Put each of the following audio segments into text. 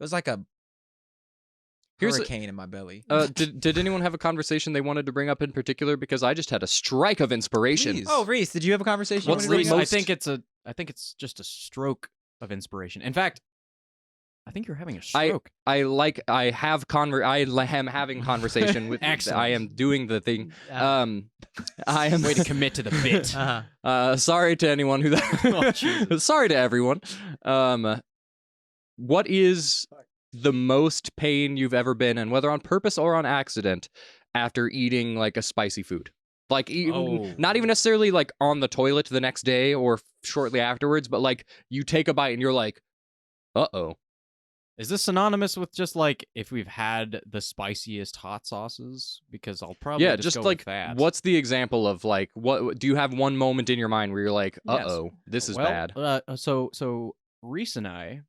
was like a Here's a- hurricane in my belly. Did anyone have a conversation they wanted to bring up in particular? Because I just had a strike of inspiration. Please. Oh, Reese, did you have a conversation? What's you the wanted to bring up? most- I think it's just a stroke of inspiration. In fact, I think you're having a stroke. I am having conversation with. Excellent. I am doing the thing. I am. Way to commit to the bit. Sorry to anyone who. Sorry to everyone. What is the most pain you've ever been in, whether on purpose or on accident, after eating like a spicy food? Like, not even necessarily like on the toilet the next day or shortly afterwards, but like you take a bite and you're like, uh-oh. Is this synonymous with just like if we've had the spiciest hot sauces? Because I'll probably just go like with that. what's the example of like what do you have one moment in your mind where you're like, uh-oh, this is bad? So Reese and I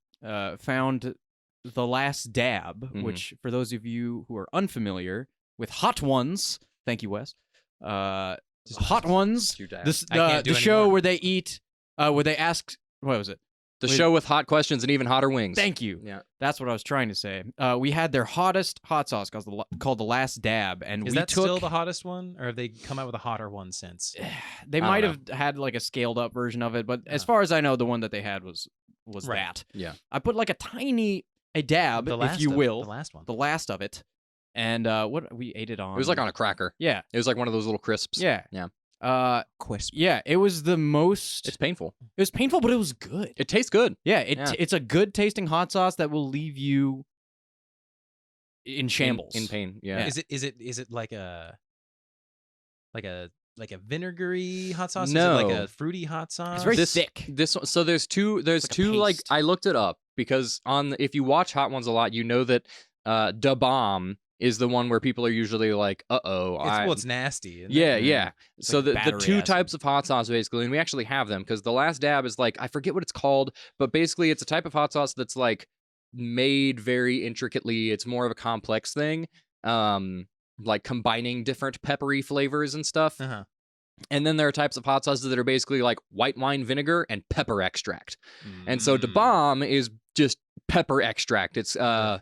found The Last Dab, which for those of you who are unfamiliar with Hot Ones, thank you, Wes. Hot Ones, the show where they eat, where they ask, what was it? The show with hot questions and even hotter wings. Thank you. Yeah. That's what I was trying to say. We had their hottest hot sauce called The Last Dab, and Is that still the hottest one, or have they come out with a hotter one since? They might have had like a scaled up version of it, but as far as I know, the one that they had was Right. that. Yeah. I put like a dab, if you will, the last one. the last of it, and what we ate it on. It was like on a cracker. Yeah. It was like one of those little crisps. Yeah. Yeah. Crisp. Yeah, it was the most. It's painful. It was painful, but it was good. It tastes good. Yeah, Yeah. it's a good tasting hot sauce that will leave you in shambles. In pain. Yeah. Yeah. Is it like a vinegary hot sauce? No. Is it like a fruity hot sauce? It's very This- thick. So there's two like a like paste. I looked it up because if you watch Hot Ones a lot, you know that Da Bomb is the one where people are usually like, uh-oh. It's nasty. isn't Yeah, it? yeah. It's So like the battery two acid. types of hot sauce basically, and we actually have them because the Last Dab is like, I forget what it's called, but basically it's a type of hot sauce that's like made very intricately. It's more of a complex thing, like combining different peppery flavors and stuff. Uh-huh. And then there are types of hot sauces that are basically like white wine vinegar and pepper extract. And so Da Mm. Bomb is just pepper extract. It's I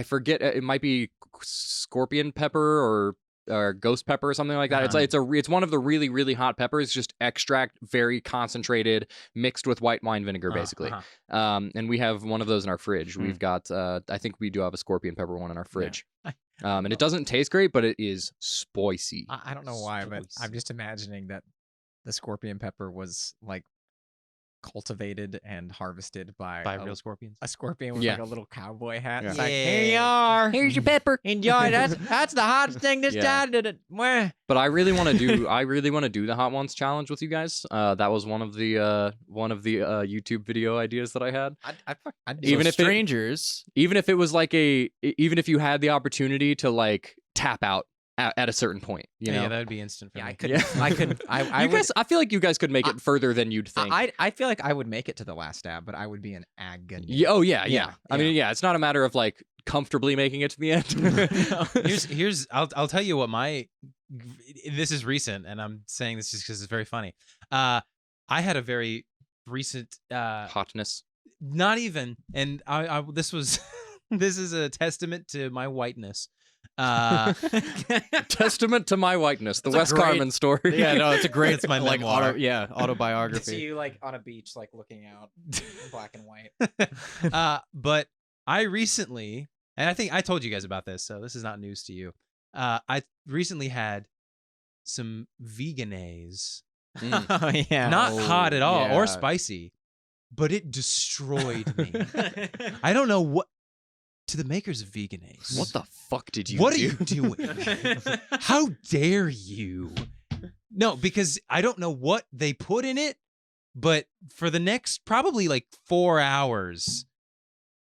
forget, it might be scorpion pepper or ghost pepper or something like that. It's one of the really, really hot peppers, just extract, very concentrated, mixed with white wine vinegar basically. And we have one of those in our fridge. We've got I think we do have a scorpion pepper one in our fridge. And it doesn't taste great, but it is spicy. I don't know why, but I'm Spicy. just imagining that the scorpion pepper was like cultivated and harvested by real scorpions. a scorpion with Yeah. like a little cowboy hat. Yeah. It's like, Yeah. here you are. Here's your pepper. Enjoy. That's the hottest thing this Yeah. time. Mwah. But I really want to do the Hot Ones challenge with you guys. That was one of the YouTube video ideas that I had. I'd do Even it. if it- strangers, Even if it was like even if you had the opportunity to like tap out at a certain point, you know. Yeah, that would be instant for Yeah, me. I could. Yeah. I could. I You would. guys, I feel like you guys could make it further than you'd think. I feel like I would make it to the last stab, but I would be in agony. Yeah, oh yeah. Yeah, I mean, yeah, it's not a matter of like comfortably making it to the end. Here's I'll tell you what this is recent, and I'm saying this just because it's very funny. I had a very recent Hotness. not even, and I this was this is a testament to my whiteness. Testament to my whiteness. The That's a Wes great- Carman story. yeah, no, it's a great It's my like memoir. autobiography. See you like on a beach, like looking out, black and white. But I recently, and I think I told you guys about this, so this is not news to you. I recently had some veganese, Oh yeah. not hot at all yeah. or spicy, but it destroyed me. I don't know what to the makers of veganese. What the fuck did you What are do? you doing? How dare you? No, because I don't know what they put in it, but for the next probably like 4 hours,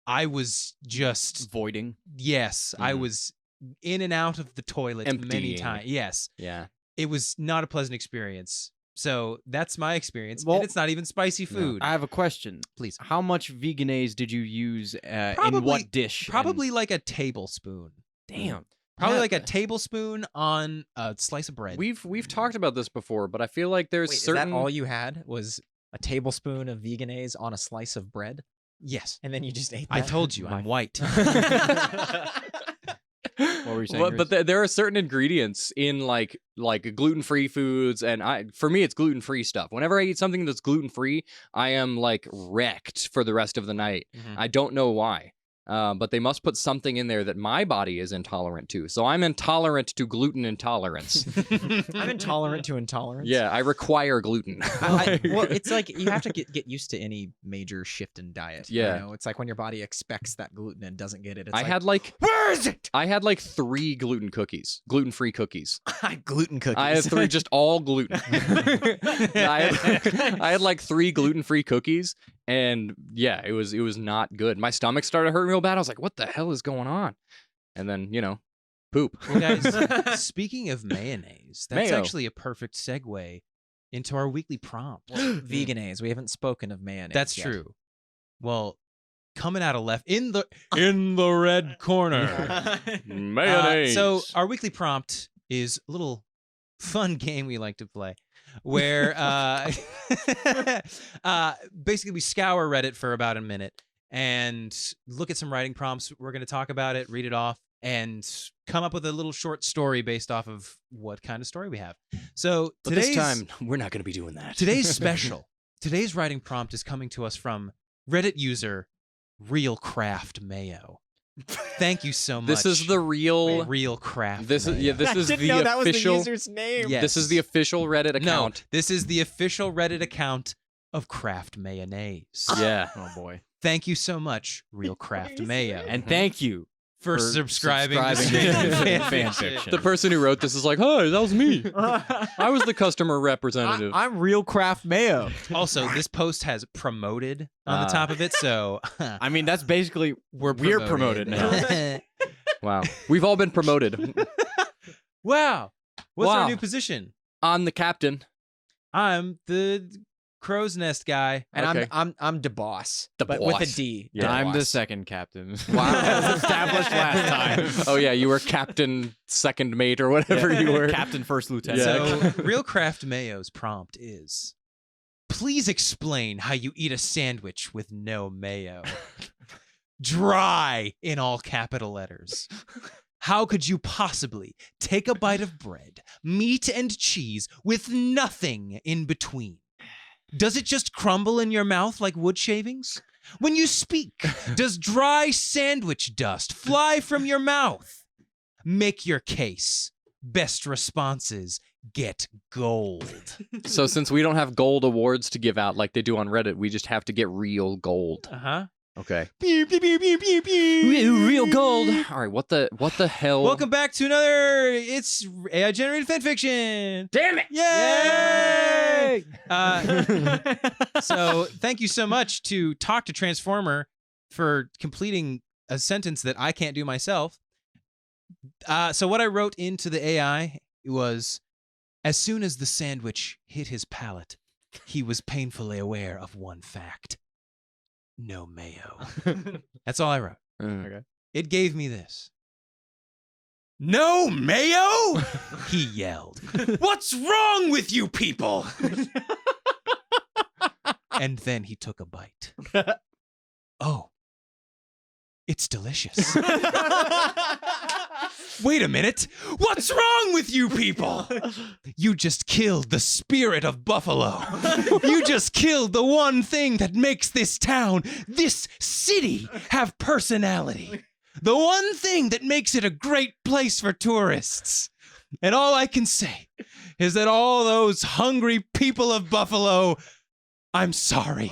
I was just Voiding. yes, I Mhm. was in and out of the toilet many Emptying. times. Yes, Yeah. it was not a pleasant experience. So that's my experience, Well, and it's not even spicy no. food. I have a question. Please, How much veganese did you use in Probably- what dish? probably like a tablespoon. Damn. Probably Yeah. like a tablespoon on a slice of bread. We've talked about this before, but I feel like there's Wait, certain is that all you had? Was a tablespoon of veganese on a slice of bread? Yes. And then you just ate that. I told you, I'm white. What were you saying? But there are certain ingredients in like gluten-free foods, and for me it's gluten-free stuff. Whenever I eat something that's gluten-free, I am like wrecked for the rest of the night. I don't know why. But they must put something in there that my body is intolerant to. So I'm intolerant to gluten intolerance. I'm intolerant to intolerance. Yeah, I require gluten. Well, it's like you have to get used to any major shift in diet. Yeah. You know, it's like when your body expects that gluten and doesn't get it. It's where is it? I had like 3 gluten-free cookies. Gluten cookies. I had 3, just all gluten. I had like 3 gluten-free cookies, and yeah, it was not good. My stomach started hurting real bad. I was like, what the hell is going on? And then, poop. Well, guys, speaking of mayonnaise, that's Mayo. actually a perfect segue into our weekly prompt. Veganese. We haven't spoken of mayonnaise. That's yet. true. Well, coming out of left in the red corner. Mayonnaise. So our weekly prompt is a little fun game we like to play, where basically we scour Reddit for about a minute and look at some writing prompts. We're going to talk about it, read it off, and come up with a little short story based off of what kind of story we have. So But this time, we're not going to be doing that. Today's special. Today's writing prompt is coming to us from Reddit user Real Kraft Mayo. Thank you so much. This is the real Kraft. This is Mayo. this I is didn't the know that official. was the user's name. Yes. This is the official Reddit No, account. this is the official Reddit account of Kraft Mayonnaise. Yeah. Oh boy. Thank you so much, Real Kraft Mayo, And thank you for subscribing to subscribing Stranger to Than fanfiction. The person who wrote this is like, "Hi, that was me. I was the customer representative." I'm Real Kraft Mayo. Also, this post has promoted on the top of it, so I mean, that's basically we're promoted now. Wow, we've all been promoted. Wow. What's Wow. our new position? I'm the captain. I'm the crow's nest guy. And Okay. I'm the boss, The but with a boss. D. Yeah. I'm the boss. second captain. Wow. As established last time. Oh yeah, you were captain second mate or whatever you were. Captain first lieutenant. Yeah. So, Real Kraft Mayo's prompt is, please explain how you eat a sandwich with no mayo. Dry in all capital letters. How could you possibly take a bite of bread, meat, and cheese with nothing in between? Does it just crumble in your mouth like wood shavings? When you speak, does dry sandwich dust fly from your mouth? Make your case. Best responses get gold. So since we don't have gold awards to give out like they do on Reddit, we just have to get real gold. Uh-huh. Okay. Pew, pew, pew, pew, pew, pew. Real gold. All right. What the hell? Welcome back to another. It's AI Generated Fanfiction. Damn it! Yay! So thank you so much to Talk to Transformer for completing a sentence that I can't do myself. So what I wrote into the AI was, as soon as the sandwich hit his palate, he was painfully aware of one fact. No mayo. That's all I wrote. Okay. It gave me this. No mayo? He yelled. What's wrong with you people? And then he took a bite. Oh, it's delicious. Wait a minute. What's wrong with you people? You just killed the spirit of Buffalo. You just killed the one thing that makes this town, this city, have personality. The one thing that makes it a great place for tourists. And all I can say is that all those hungry people of Buffalo, I'm sorry.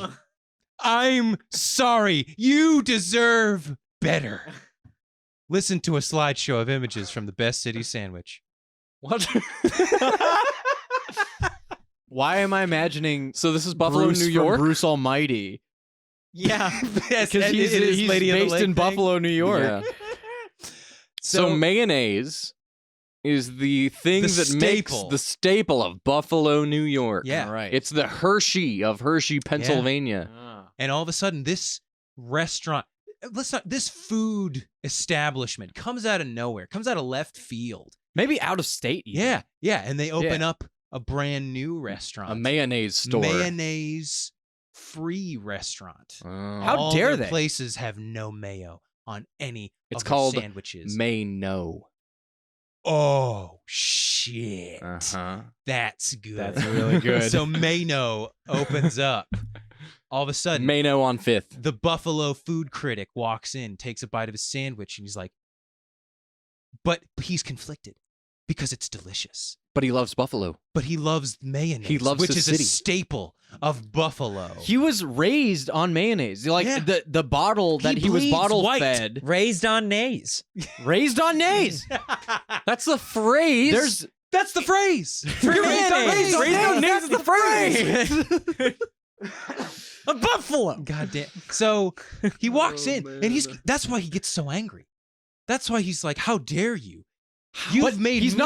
I'm sorry. You deserve better. Listen to a slideshow of images from the best city sandwich. What? Why am I imagining So this is Buffalo, Bruce New from York. Bruce Almighty? Yeah. Because he's Lady of the based Lake in thing. Buffalo, New York. Yeah. So mayonnaise is the thing The that makes staple. the staple of Buffalo, New York. Yeah. Right. It's the Hershey of Hershey, Pennsylvania. And all of a sudden, this restaurant, this food establishment comes out of nowhere, comes out of left field. Maybe out of state. even. Yeah. And they open up a brand new restaurant. A mayonnaise store. Mayonnaise free restaurant. How All dare their they? places have no mayo on any It's of called their sandwiches. Mayo. Oh shit. That's good. That's really good. So Mayo opens up. All of a sudden, Mayo on 5th. the Buffalo food critic walks in, takes a bite of his sandwich, and he's like, but he's conflicted because it's delicious. But he loves Buffalo. But he loves mayonnaise, He loves which his is city. a staple of Buffalo. He was raised on mayonnaise. Like Yeah. the bottle that he was bleeds bottle white. fed. Raised on nays. Raised on naise. That's the phrase. That's the phrase. Mayonnaise. Raised on naise is the phrase. A buffalo. God damn. So he walks in, and that's why he gets so angry. That's why he's like, "How dare you? You've made he's me."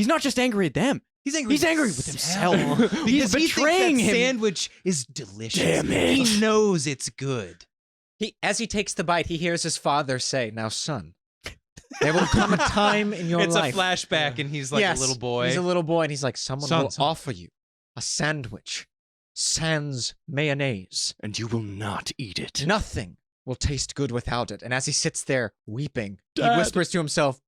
not just angry at them. He's angry. He's angry with himself. He's Because he betraying thinks that him. sandwich is delicious. Damn it. He knows it's good. As he takes the bite, he hears his father say, "Now, son, there will come a time in your It's life." a flashback, and he's like Yes, a little boy. He's a little boy, and he's like, "Someone Son, will son. offer you a sandwich, sans mayonnaise. And you will not eat it. Nothing will taste good without it." And as he sits there weeping, Dad. he whispers to himself,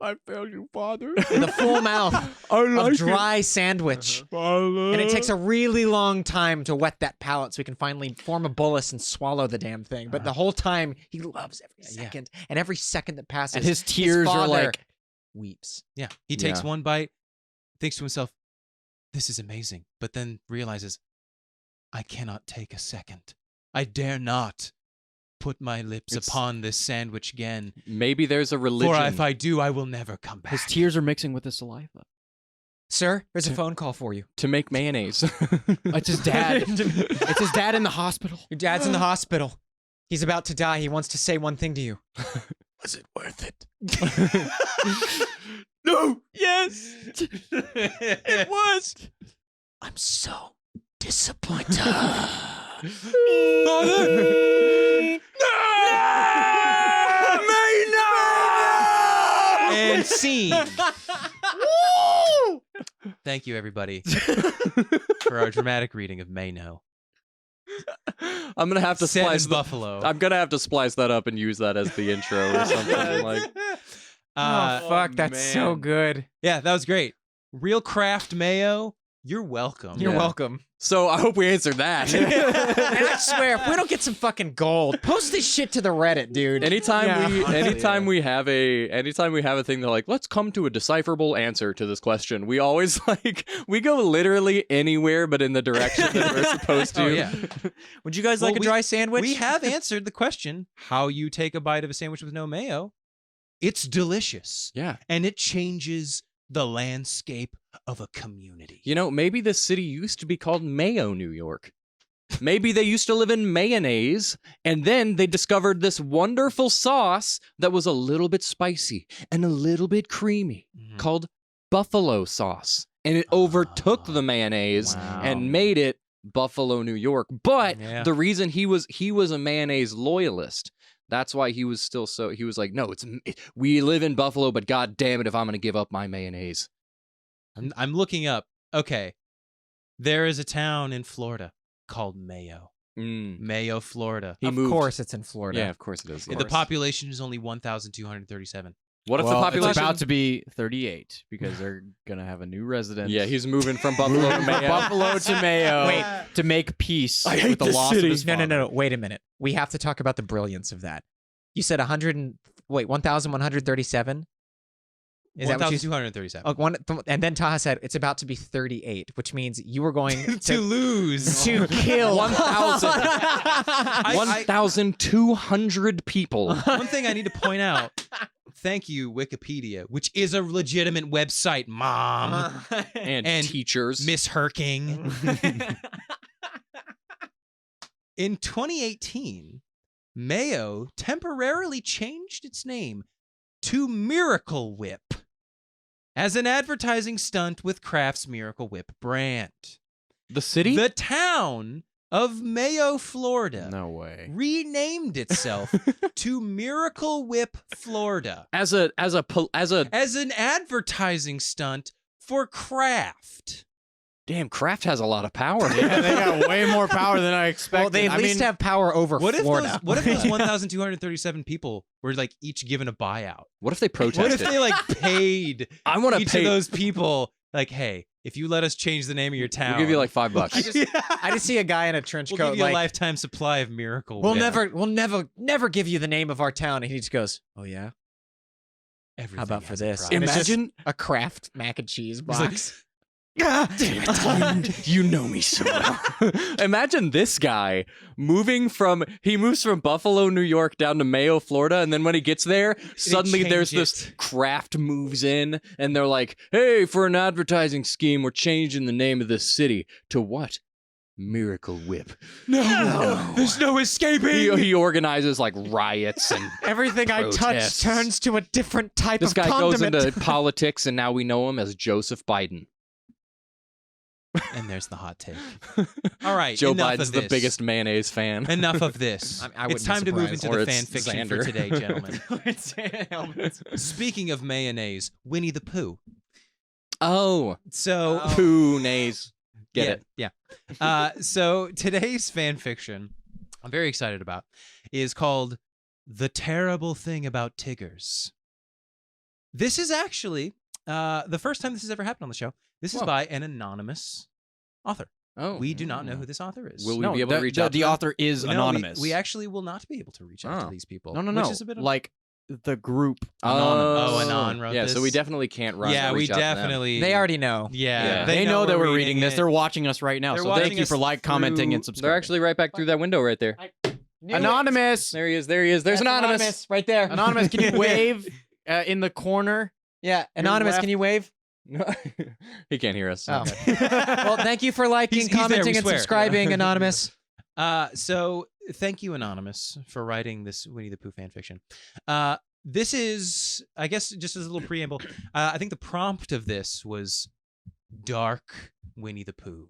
I failed you, Father. with a full mouth of dry sandwich. And it takes a really long time to wet that palate so he can finally form a bolus and swallow the damn thing. But the whole time, he loves every second. And every second that passes, And his tears are father like, weeps. Yeah. He takes Yeah. one bite, thinks to himself, "This is amazing," but then realizes, "I cannot take a second. I dare not put my lips It's- upon this sandwich again. Maybe there's a religion. For if I do, I will never come back." his tears are mixing with his saliva. Sir, there's a phone call for you. to make mayonnaise. It's his dad. It's his dad in the hospital. Your dad's in the hospital. He's about to die. He wants to say one thing to you. Was it worth it? No. Yes. It was. I'm so disappointed. And scene. Thank you, everybody, for our dramatic reading of Mayo. I'm gonna have to Set in splice Buffalo. I'm gonna have to splice that up and use that as the intro or something. Like, Fuck, that's so man. good. Yeah, that was great. Real Kraft Mayo. You're welcome. You're Yeah. welcome. so I hope we answered that. And I swear, if we don't get some fucking gold, post this shit to the Reddit, dude. Anytime Yeah. we have a thing that like, let's come to a decipherable answer to this question, we always we go literally anywhere but in the direction that we're supposed to. Oh, yeah. Would you guys Well, like a dry sandwich? We have answered the question: how you take a bite of a sandwich with no mayo. It's delicious, Yeah. and it changes the landscape of a community. You know, maybe this city used to be called Mayo, New York. Maybe they used to live in mayonnaise, and then they discovered this wonderful sauce that was a little bit spicy and a little bit creamy called buffalo sauce. And it overtook the mayonnaise and made it Buffalo, New York. But Yeah. the reason he was a mayonnaise loyalist. That's why he was still he was like, no, we live in Buffalo, but God damn it if I'm going to give up my mayonnaise. I'm looking up. Okay, there is a town in Florida called Mayo. Mayo, Florida. He of moved. course it's in Florida. Yeah, of course it is. The population is only 1,237. What if Well, the population? It's about to be 38 because they're gonna have a new resident. Yeah, he's moving from Buffalo to Mayo. Buffalo to Mayo. Wait. To make peace I hate with the this loss city. of his No. father. Wait a minute. We have to talk about the brilliance of that. You said 1,137? Is that what you said? 1,237. Oh, and then Taha said it's about to be 38, which means you were going To lose. to kill 1,200 people. One thing I need to point out. Thank you, Wikipedia, which is a legitimate website, Mom. And teachers. Miss Herking. In 2018, Mayo temporarily changed its name to Miracle Whip as an advertising stunt with Kraft's Miracle Whip brand. The city? The town of Mayo, Florida, No way. renamed itself to Miracle Whip, Florida, as an as an advertising stunt for Kraft. Damn, Kraft has a lot of power. Yeah, they got way more power than I expected. Well, they at least have power over What if Florida. what if those 1,237 people were like each given a buyout? What if they protested? What if they like paid I want to each pay. of those people like, hey, if you let us change the name of your town, We'll give you like $5. I just see a guy in a trench we'll coat give you like, a lifetime supply of Miracle we'll Whip. never give you the name of our town. And he just goes, oh yeah? Everything How about for has a this? price. And it's just Imagine- a Kraft mac and cheese He's like, box. Damn it. You know me so well. Imagine this guy moves from Buffalo, New York down to Mayo, Florida, and then when he gets there, suddenly there's change this Kraft moves in and they're like, "Hey, for an advertising scheme, we're changing the name of this city to what? Miracle Whip." no, there's no escaping. He organizes like riots and Everything I touch protests. turns to a different type this of guy goes condiment. into politics and now we know him as Joseph Biden. And there's the hot take. All right, Joe enough Biden's of the this. biggest mayonnaise fan. Enough of this. I wouldn't it's be time to move surprised. into Or the fan it's fiction for Xander. today, gentlemen. Speaking of mayonnaise, Winnie the Pooh. Oh, So Pooh-naise. Get it. Yeah. So today's fan fiction, I'm very excited about, is called The Terrible Thing About Tiggers. This is actually the first time this has ever happened on the show. This is Whoa. by an anonymous author. Oh, We do not know who this author is. Will we be able to reach out to the them? author is No, anonymous. We actually will not be able to reach out to Oh. these people. no. Which is a bit of, Like the group anonymous. Oh, Anon wrote yeah, so we this? definitely can't run. yeah, we reach out to them. definitely. They already know. Yeah, Yeah. They know that we're reading this. it. They're watching us right now. They're So watching thank you us for commenting, through- and subscribing. They're actually right back through that window right there. anonymous. There he is. There he is. There's That's anonymous. right there. Anonymous, can you wave in the corner? Yeah, anonymous. left. Can you wave? He can't hear us. Oh. Well, thank you for liking, He's there, commenting, we and swear. subscribing, anonymous. So thank you, Anonymous, for writing this Winnie the Pooh fan fiction. This is, I guess, just as a little preamble. I think the prompt of this was dark Winnie the Pooh,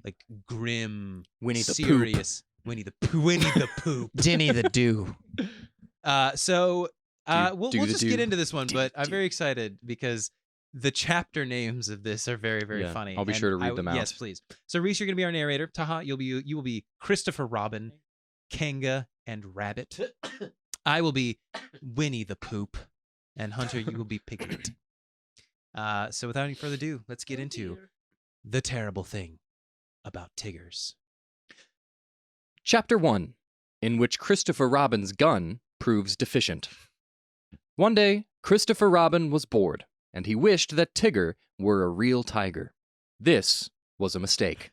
like grim, Winnie the Poop. serious Winnie the Pooh. Winnie the Pooh. Dinny the Dew. So we'll do the just get do. into this one, but I'm very excited because the chapter names of this are very, very Yeah, funny. I'll be and sure to read them out. Yes, please. So Reese, you're gonna be our narrator. Taha, you will be Christopher Robin, Kanga, and Rabbit. I will be Winnie the Poop, and Hunter, you will be Piglet. So without any further ado, let's get into The Terrible Thing About Tiggers. Chapter 1, in which Christopher Robin's gun proves deficient. One day, Christopher Robin was bored, and he wished that Tigger were a real tiger. This was a mistake.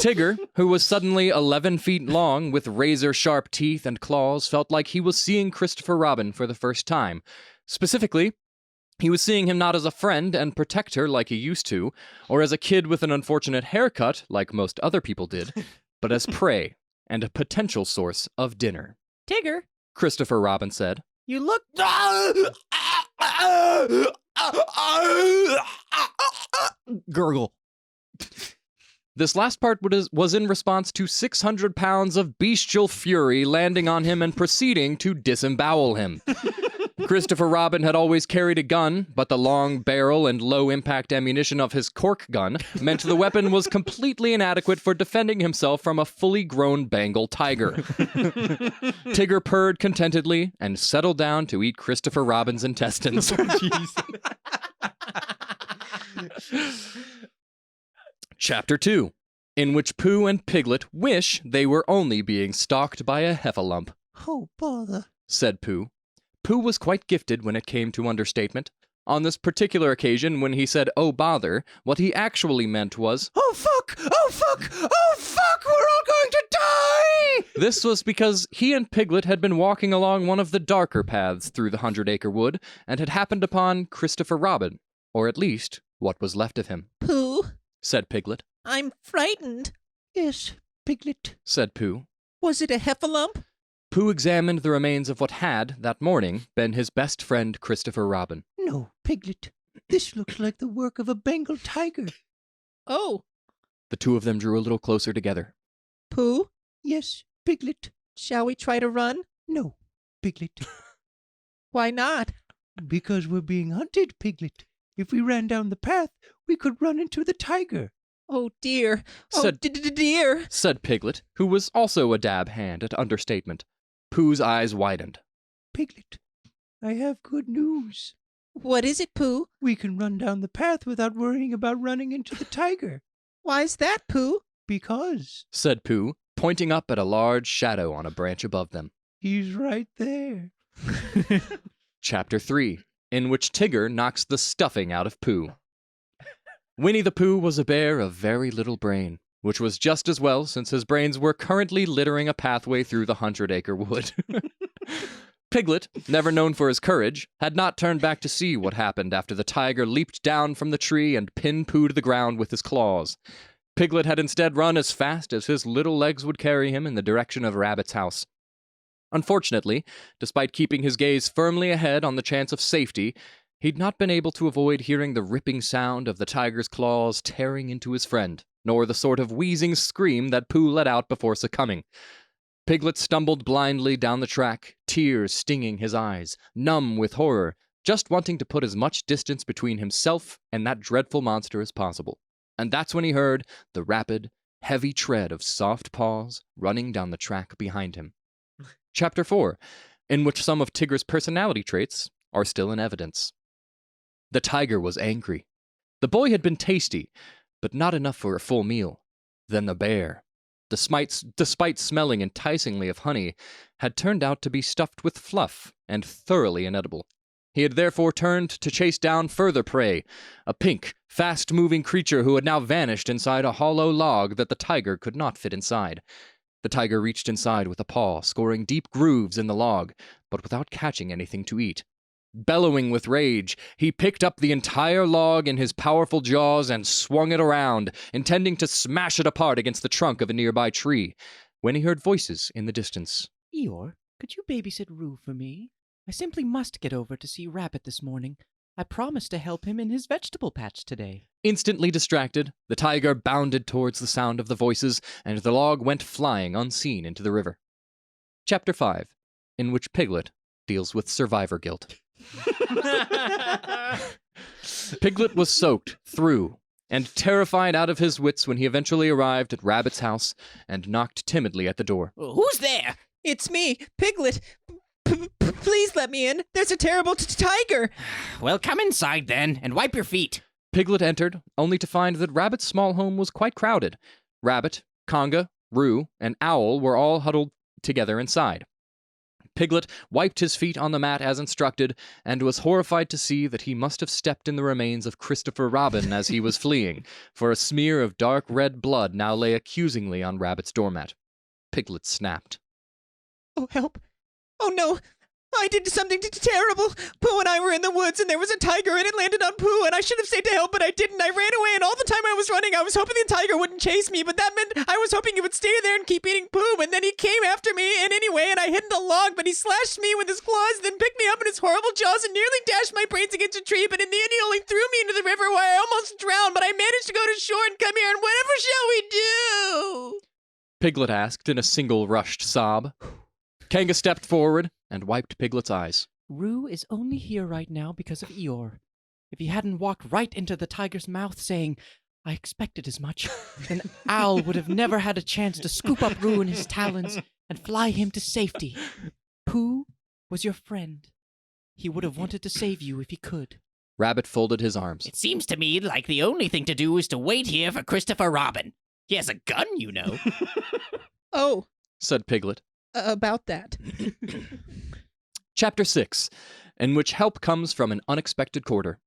Tigger, who was suddenly 11 feet long with razor-sharp teeth and claws, felt like he was seeing Christopher Robin for the first time. Specifically, he was seeing him not as a friend and protector like he used to, or as a kid with an unfortunate haircut like most other people did, but as prey and a potential source of dinner. Tigger, Christopher Robin said. you look. Gurgle. This last part was in response to 600 pounds of bestial fury landing on him and proceeding to disembowel him. Christopher Robin had always carried a gun, but the long barrel and low-impact ammunition of his cork gun meant the weapon was completely inadequate for defending himself from a fully grown Bengal tiger. Tigger purred contentedly and settled down to eat Christopher Robin's intestines. Chapter 2, in which Pooh and Piglet wish they were only being stalked by a heffalump. Oh, bother. Said Pooh. Pooh was quite gifted when it came to understatement. On this particular occasion, when he said, "Oh, bother," what he actually meant was, Oh, fuck! Oh, fuck! Oh, fuck! We're all going to die! this was because he and Piglet had been walking along one of the darker paths through the 100-acre wood and had happened upon Christopher Robin, or at least what was left of him. Pooh, Said Piglet. I'm frightened. Yes, Piglet. Said Pooh. Was it a heffalump? Pooh examined the remains of what had, that morning, been his best friend Christopher Robin. No, Piglet. This looks like the work of a Bengal tiger. Oh. The two of them drew a little closer together. Pooh? Yes, Piglet. Shall we try to run? No, Piglet. Why not? Because we're being hunted, Piglet. If we ran down the path, we could run into the tiger. Oh dear. Oh Said- dear. said Piglet, who was also a dab hand at understatement. Pooh's eyes widened. Piglet, I have good news. What is it, Pooh? We can run down the path without worrying about running into the tiger. Why's that, Pooh? Because Said Pooh, pointing up at a large shadow on a branch above them. he's right there. Chapter 3, in which Tigger knocks the stuffing out of Pooh. Winnie the Pooh was a bear of very little brain, which was just as well since his brains were currently littering a pathway through the 100-acre wood. Piglet, never known for his courage, had not turned back to see what happened after the tiger leaped down from the tree and pinned Pooh to the ground with his claws. Piglet had instead run as fast as his little legs would carry him in the direction of Rabbit's house. Unfortunately, despite keeping his gaze firmly ahead on the chance of safety, he'd not been able to avoid hearing the ripping sound of the tiger's claws tearing into his friend, nor the sort of wheezing scream that Pooh let out before succumbing. Piglet stumbled blindly down the track, tears stinging his eyes, numb with horror, just wanting to put as much distance between himself and that dreadful monster as possible. And that's when he heard the rapid, heavy tread of soft paws running down the track behind him. Chapter 4, in which some of Tigger's personality traits are still in evidence. The tiger was angry. The boy had been tasty, but not enough for a full meal. Then the bear, despite smelling enticingly of honey, had turned out to be stuffed with fluff and thoroughly inedible. He had therefore turned to chase down further prey, a pink, fast-moving creature who had now vanished inside a hollow log that the tiger could not fit inside. The tiger reached inside with a paw, scoring deep grooves in the log, but without catching anything to eat. Bellowing with rage, he picked up the entire log in his powerful jaws and swung it around, intending to smash it apart against the trunk of a nearby tree, when he heard voices in the distance. Eeyore, could you babysit Roo for me? I simply must get over to see Rabbit this morning. I promised to help him in his vegetable patch today. Instantly distracted, the tiger bounded towards the sound of the voices, and the log went flying unseen into the river. Chapter 5, in which Piglet deals with survivor guilt. Piglet was soaked through and terrified out of his wits when he eventually arrived at Rabbit's house and knocked timidly at the door. Who's there? It's me, Piglet. Please let me in. There's a terrible tiger. Well, come inside then, and wipe your feet. Piglet entered, only to find that Rabbit's small home was quite crowded. Rabbit, Conga, Roo, and Owl were all huddled together inside. Piglet wiped his feet on the mat as instructed, and was horrified to see that he must have stepped in the remains of Christopher Robin as he was fleeing, for a smear of dark red blood now lay accusingly on Rabbit's doormat. Piglet snapped. Oh, help. Oh, no. I did something terrible. Pooh and I were in the woods, and there was a tiger, and it landed on Pooh, and I should have stayed to help, but I didn't. I ran away, and all the time I was running, I was hoping the tiger wouldn't chase me, but that meant I was hoping he would stay there and keep eating Pooh, and then he came after me, and anyway, and I hid in the log, but he slashed me with his claws, then picked me up in his horrible jaws and nearly dashed my brains against a tree, but in the end he only threw me into the river where I almost drowned, but I managed to go to shore and come here, and whatever shall we do? Piglet asked in a single rushed sob. Kanga stepped forward and wiped Piglet's eyes. Roo is only here right now because of Eeyore. If he hadn't walked right into the tiger's mouth saying, "I expected as much," then Owl would have never had a chance to scoop up Roo in his talons and fly him to safety. Pooh was your friend. He would have wanted to save you if he could. Rabbit folded his arms. It seems to me like the only thing to do is to wait here for Christopher Robin. He has a gun, you know. Oh, Said Piglet. about that. Chapter 6, in which help comes from an unexpected quarter.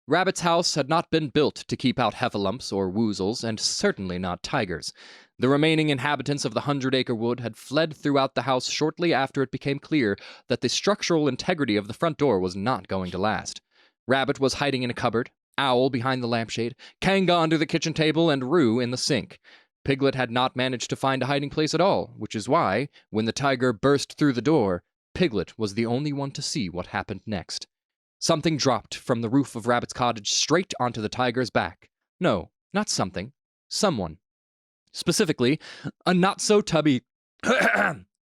Rabbit's house had not been built to keep out heffalumps or woozles, and certainly not tigers. The remaining inhabitants of the 100-acre wood had fled throughout the house shortly after it became clear that the structural integrity of the front door was not going to last. Rabbit was hiding in a cupboard, Owl behind the lampshade, Kanga under the kitchen table, and Roo in the sink. Piglet had not managed to find a hiding place at all, which is why, when the tiger burst through the door, Piglet was the only one to see what happened next. Something dropped from the roof of Rabbit's cottage straight onto the tiger's back. No, not something. Someone. Specifically, a not-so-tubby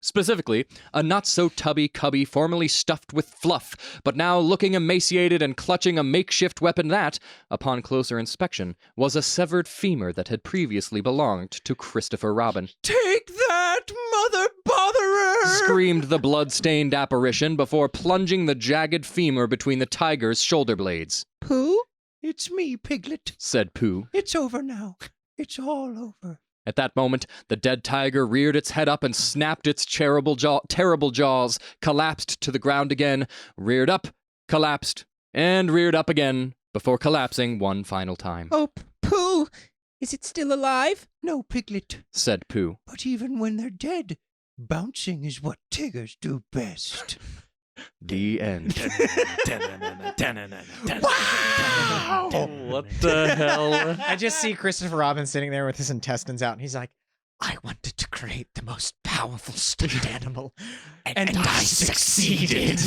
Specifically, a not-so-tubby cubby formerly stuffed with fluff, but now looking emaciated and clutching a makeshift weapon that, upon closer inspection, was a severed femur that had previously belonged to Christopher Robin. Take that, mother botherer! Screamed the blood-stained apparition before plunging the jagged femur between the tiger's shoulder blades. Pooh? It's me, Piglet. Said Pooh. It's over now. It's all over. At that moment, the dead tiger reared its head up and snapped its terrible jaws, collapsed to the ground again, reared up, collapsed, and reared up again, before collapsing one final time. Oh, Pooh! Is it still alive? No, Piglet. Said Pooh. But even when they're dead, bouncing is what Tiggers do best. The end. Wow! What the hell? I just see Christopher Robin sitting there with his intestines out, and he's like, I wanted to create the most powerful stuffed animal, and I succeeded.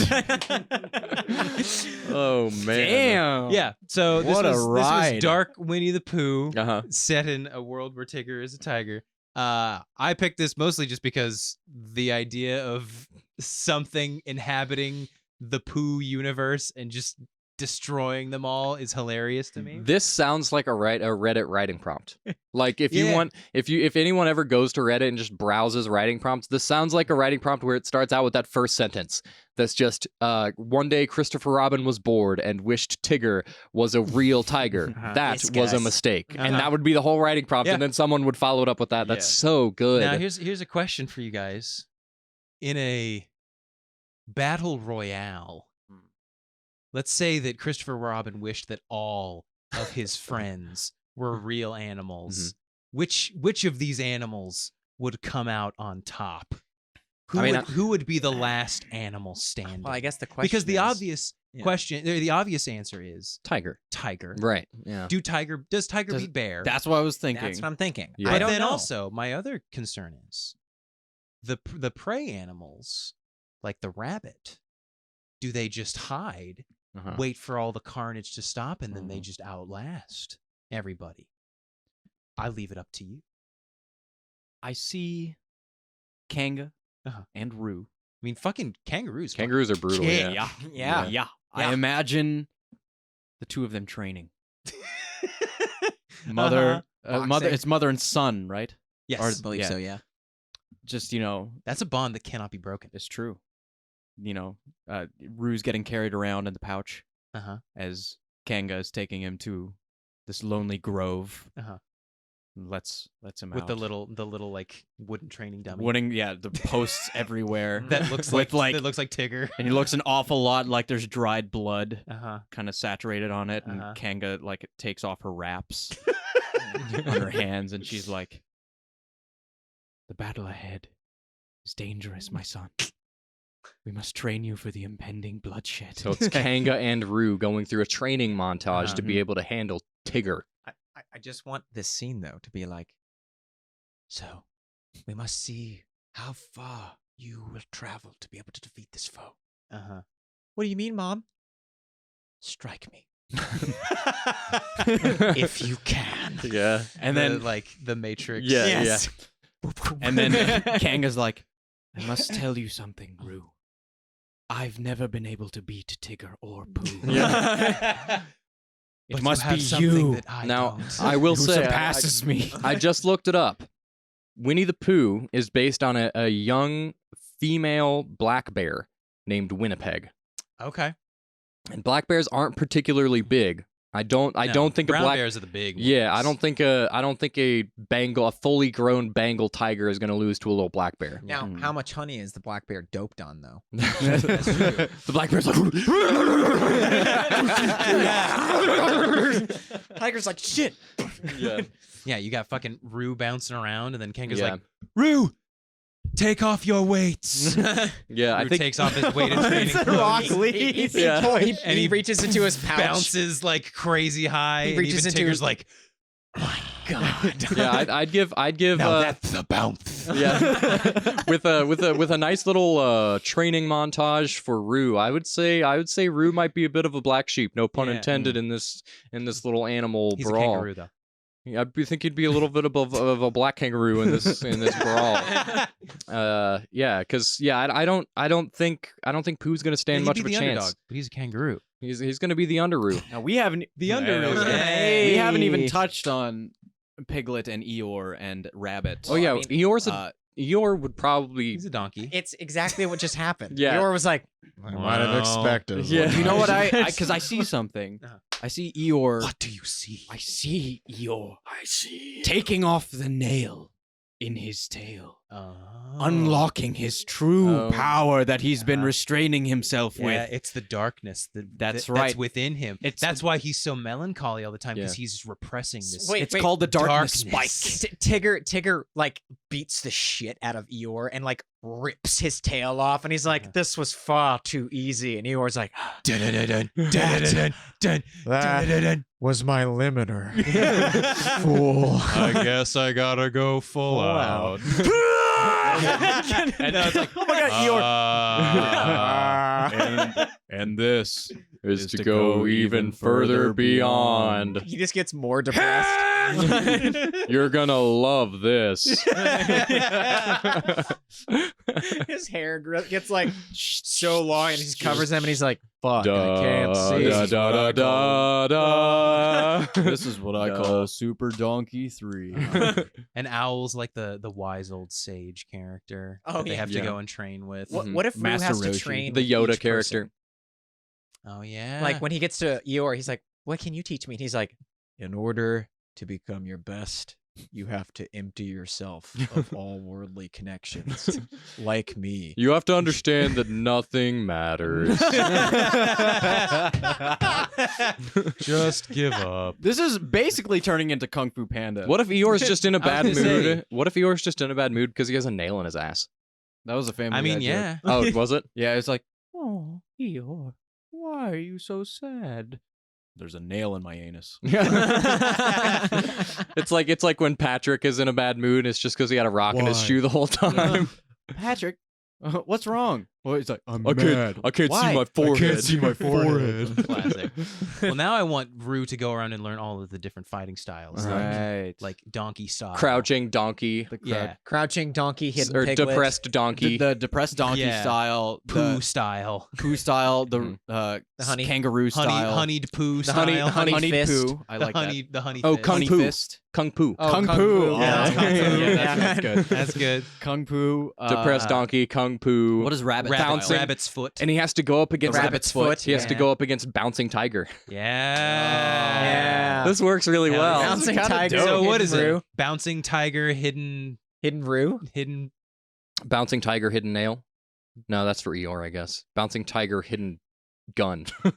Oh, man. Damn. Yeah, so this What a was ride. Dark Winnie the Pooh, Uh-huh. set in a world where Tigger is a tiger. I picked this mostly just because the idea of something inhabiting the Pooh universe and just destroying them all is hilarious to me. This sounds like a Reddit writing prompt. Like if Yeah. if anyone ever goes to Reddit and just browses writing prompts, this sounds like a writing prompt where it starts out with that first sentence. That's just one day Christopher Robin was bored and wished Tigger was a real tiger. That Yes, was a guys. mistake. And Uh-huh. that would be the whole writing prompt, Yeah. and then someone would follow it up with that. That's so good. Now here's a question for you guys. In a battle royale, let's say that Christopher Robin wished that all of his friends were real animals. Which of these animals would come out on top? Who would be the last animal standing? Well, I guess the question because the is, obvious yeah. question, or the obvious answer is Tiger. tiger. Right. Yeah. Does tiger Does- beat bear? That's what I was thinking. That's what I'm thinking. Yeah. But I don't then know. also, my other concern is the prey animals, like the rabbit. Do they just hide, Uh-huh. wait for all the carnage to stop, and then they Mhm. just outlast everybody? I leave it up to you. I see Kanga Uh-huh. and Roo. I mean, fucking kangaroos. Kangaroos are brutal. Yeah. Yeah. Yeah. Yeah. I imagine the two of them training. Mother, Uh-huh. mother. Boxing. It's mother and son, right? Yes, Or- I believe yeah. so, yeah. Just that's a bond that cannot be broken. it's true. Roo's getting carried around in the pouch Uh-huh. as Kanga is taking him to this lonely grove. Uh-huh. Lets him With out. the little like wooden training dummy the posts everywhere. that looks with that looks like Tigger. and he looks an awful lot like there's dried blood Uh-huh. kind of saturated on it, Uh-huh. and Kanga takes off her wraps on her hands, and she's like, "The battle ahead is dangerous, my son. We must train you for the impending bloodshed." So it's Kanga and Roo going through a training montage Uh-huh. to be able to handle Tigger. I just want this scene, though, to be like, so we must see how far you will travel to be able to defeat this foe. Uh-huh. What do you mean, Mom? Strike me. if If you can. Yeah. and then like the Matrix. Yeah, Yes. and then Kanga's like, "I must tell you something, Roo. I've never been able to beat Tigger or Pooh. Yeah. It But must you have be something you that I Now, don't. I will who say, surpasses me." I just looked it up. Winnie the Pooh is based on a young female black bear named Winnipeg. Okay. And black bears aren't particularly big. I don't think a brown black bears are the big ones. Yeah, I don't think a fully grown Bengal tiger is going to lose to a little black bear. Now, how much honey is the black bear doped on, though? The black bear's like Tiger's like, shit. yeah. Yeah, you got fucking Roo bouncing around, and then Kanga's Yeah. like, Roo, take off your weights. Yeah, I Roo think takes off his weighted training clothes. Yeah. He reaches into his pouch. Bounces like crazy high. He and reaches even into Tigger's his- like, my God. yeah, I'd give Now that's the bounce. yeah, with a nice little training montage for Roo. I would say Roo might be a bit of a black sheep, no pun Yeah. intended, in this little animal He's a brawl. kangaroo, though. I think he'd be a little bit of a black kangaroo in this brawl. I don't think Pooh's gonna stand much of a chance. Underdog, but he's a kangaroo. He's gonna be the underoo. Now we haven't The underoo. We haven't even touched on Piglet and Eeyore and Rabbit. Oh yeah, I mean, Eeyore would probably. He's a donkey. It's exactly what just happened. Yeah. Eeyore was like, I might have expected. Yeah. You know what because I see something. I see Eeyore. What do you see? I see Eeyore. I see taking off the nail in his tail, unlocking his true power that he's been restraining himself with. It's the darkness That's that's within him. It's- That's why he's so melancholy all the time because Yeah. he's repressing this. Wait, It's called the darkness darkness. spike. Tigger like beats the shit out of Eeyore and like rips his tail off, and he's like, "This was far too easy." And Eeyore's like, That was my limiter. Fool. I guess I gotta go full out. And it's like, oh my god, Eeyore. And this is to go even further beyond. he just gets more depressed. You're gonna love this. His hair gets like so long, and he covers them, and he's like, "Fuck, Da, I can't see." da, da, da, da. This is what I call Super Donkey 3. And Owl's like the wise old sage character Oh, that they yeah. have to Yeah. go and train with. What if Roo Master has to Roshi. train The with Yoda each character. person? Oh yeah. Like when he gets to Eeyore, he's like, "What can you teach me?" And he's like, "In order to become your best, you have to empty yourself of all worldly connections, like me." You have to understand that nothing matters. just give up. This is basically turning into Kung Fu Panda. What if Eeyore's just in a bad gonna say- mood? What if Eeyore's just in a bad mood because he has a nail in his ass? That was a Family I mean, Guy yeah. joke. Oh, was it? Yeah, it's like, oh, Eeyore, why are you so sad? There's a nail in my anus. It's like when Patrick is in a bad mood. It's just because he had a rock in his Why? shoe the whole time. Patrick, what's wrong? Well, he's like, I'm I mad. can't Why? see my forehead. I can't see my forehead. Classic. Well, now I want Roo to go around and learn all of the different fighting styles, Right. like donkey style, Crouching donkey yeah, Crouching donkey, hidden or piglet. depressed donkey. The depressed donkey Yeah. style, poo the style, poo style, Mhm. the honey- kangaroo style, honeyed poo The style, honey fist. poo. I like honey, the honey. Oh, fist. Kung Honey Fu. fist. Kung Poo. Oh, Kung Kung Fu. Fu. Yeah, Kung Fu. that's good. That's good. Kung Fu. Depressed donkey. Kung Poo. What is rabbit? Rabbit's, style? rabbit's foot. And he has to go up against Rabbit's foot. He has to Yeah. go up against bouncing tiger. Yeah. Yeah. This works really Yeah, well. this Bouncing kinda tiger. dope. So what hidden is it? Roo. Bouncing tiger, hidden, Hidden Roo. Bouncing tiger, hidden nail. No, that's for Eeyore, I guess. Bouncing tiger, hidden gun. and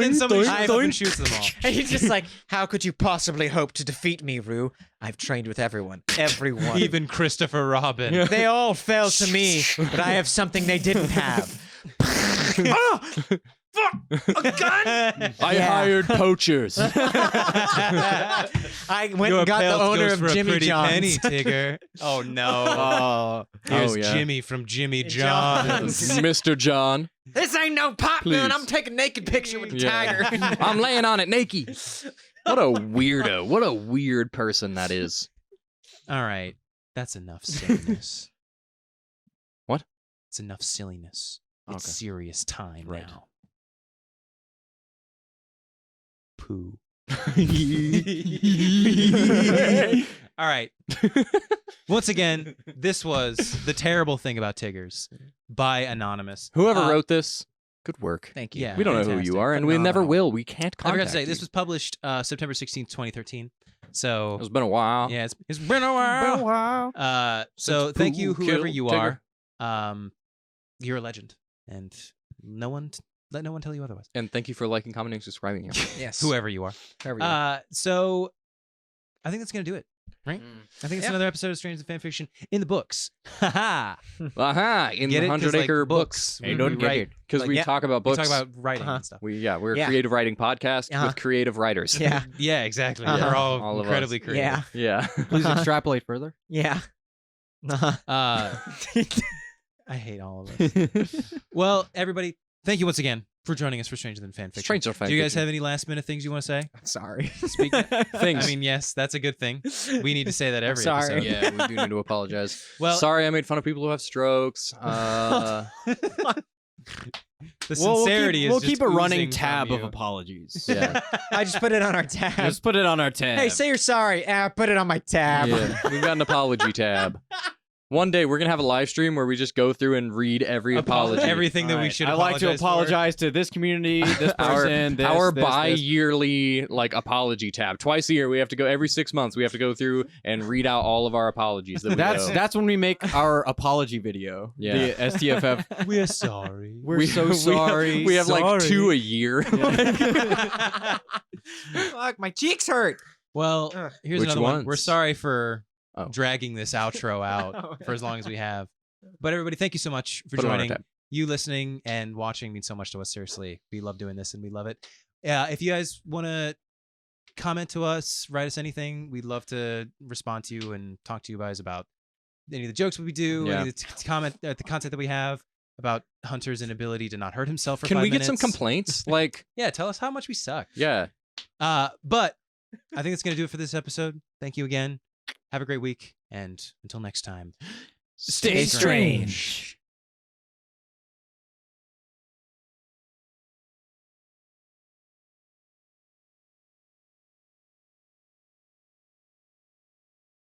then somebody doink, shoots up and shoots them all. And he's just like, "How could you possibly hope to defeat me, Roo? I've trained with everyone. Everyone. Even Christopher Robin. They all fell to me, but I have something they didn't have." Oh, fuck! A gun! I Yeah. hired poachers. I went Your and got the pelt owner goes of for a Jimmy pretty John's. penny, Tigger. Oh no! Here's yeah. Jimmy from Jimmy John's. John's. Mr. John. This ain't no pop gun. Please. I'm taking a naked picture with the Yeah. tiger. I'm laying on it naked. What a weirdo. What a weird person that is. All right, that's enough silliness. What? It's enough silliness. It's Okay. serious time Right. now. Poo. All right. Once again, this was The Terrible Thing About Tiggers by Anonymous. Whoever Uh, wrote this, good work. Thank you. Yeah. We don't know who fantastic. you are, and we never Phenomenal. will. We can't I contact forgot to say, you. this was published September 16th, 2013. So, It's been a while. yeah, it's been a while. So Since thank you, Pooh whoever killed you Tigger. are. You're a legend, and let no one tell you otherwise. And thank you for liking, commenting, subscribing. Yes. Whoever you are. Whoever you are. So I think that's gonna do it, right? I think it's Yeah. another episode of Strange and Fanfiction in the books. Haha. Aha! In Get the it? 'Cause, 100 acre books. We write. Because Like, we yeah, talk about We books. talk about writing Uh-huh. and stuff. We're a Yeah. creative writing podcast Uh-huh. with creative writers. Yeah. Yeah, exactly. Uh-huh. We're all, All of us. incredibly creative. Yeah. Yeah. Please extrapolate further. Yeah. I hate all of us. Well, everybody, thank you once again for joining us for Stranger Than Fanfiction. Stranger Than Do you guys Fanfiction. have any last minute things you want to say? I'm sorry. Speak. Things. I mean, yes, that's a good thing. We need to say that every sorry. episode. Yeah, we do need to apologize. Well, Sorry I made fun of people who have strokes. the sincerity we'll is keep just a running oozing from tab of you. apologies. Yeah. I just put it on our tab. Just put it on our tab. Hey, say you're sorry. Put it on my tab. Yeah. We've got an apology tab. One day we're gonna have a live stream where we just go through and read every apology. Everything that we Alright, should. I like to for. apologize to this community, this person, this, our this, bi-yearly like apology tab. Twice a year we have to go. Every 6 months we have to go through and read out all of our apologies. That we owe. That's when we make our apology video. Yeah. The STFF. We're sorry. We're so sorry. We have like Sorry. 2 a year. Fuck, my cheeks hurt. Well, Ugh. here's Which another one. ones? We're sorry for Oh. dragging this outro out for as long as we have. But everybody, thank you so much for Put it on our joining. tab. You listening and watching means so much to us. Seriously, we love doing this and we love it. If you guys want to comment to us, write us anything, we'd love to respond to you and talk to you guys about any of the jokes we do, Yeah. any of the content that we have about Hunter's inability to not hurt himself for Can 5 we get some minutes. complaints? Like, Yeah, tell us how much we suck. yeah. But I think that's going to do it for this episode. Thank you again. Have a great week. And until next time, Stay strange.